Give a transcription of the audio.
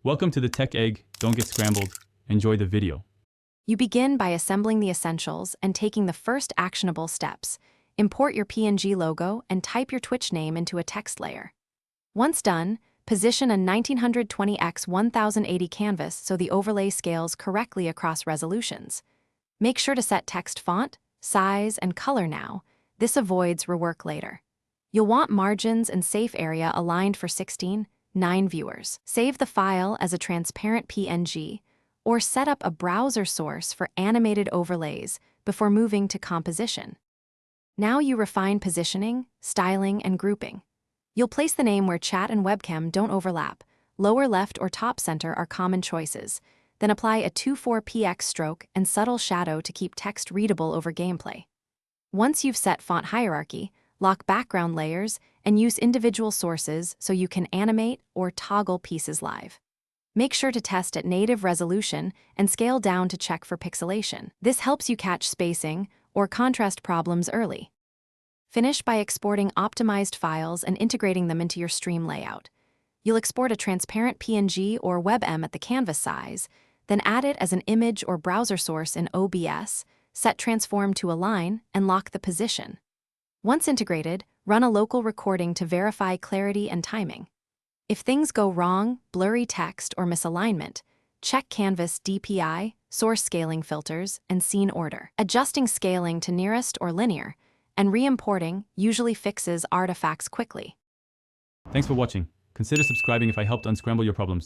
Welcome to the Tech Egg. Don't get scrambled. Enjoy the video. You begin by assembling the essentials and taking the first actionable steps. Import your PNG logo and type your Twitch name into a text layer. Once done, position a 1920x 1080 canvas so the overlay scales correctly across resolutions. Make sure to set text font, size, and color now. This avoids rework later. You'll want margins and safe area aligned for 16:9 viewers. Save the file as a transparent PNG, or set up a browser source for animated overlays before moving to composition. Now you refine positioning, styling, and grouping. You'll place the name where chat and webcam don't overlap. Lower left or top center are common choices. Then apply a 2:4px stroke and subtle shadow to keep text readable over gameplay. Once you've set font hierarchy, lock background layers and use individual sources so you can animate or toggle pieces live. Make sure to test at native resolution and scale down to check for pixelation. This helps you catch spacing or contrast problems early. Finish by exporting optimized files and integrating them into your stream layout. You'll export a transparent PNG or WebM at the canvas size, then add it as an image or browser source in OBS, set transform to align, and lock the position. Once integrated, run a local recording to verify clarity and timing. If things go wrong, blurry text, or misalignment, check Canvas DPI, source scaling filters, and scene order. Adjusting scaling to nearest or linear, and re-importing usually fixes artifacts quickly. Thanks for watching. Consider subscribing if I helped unscramble your problems.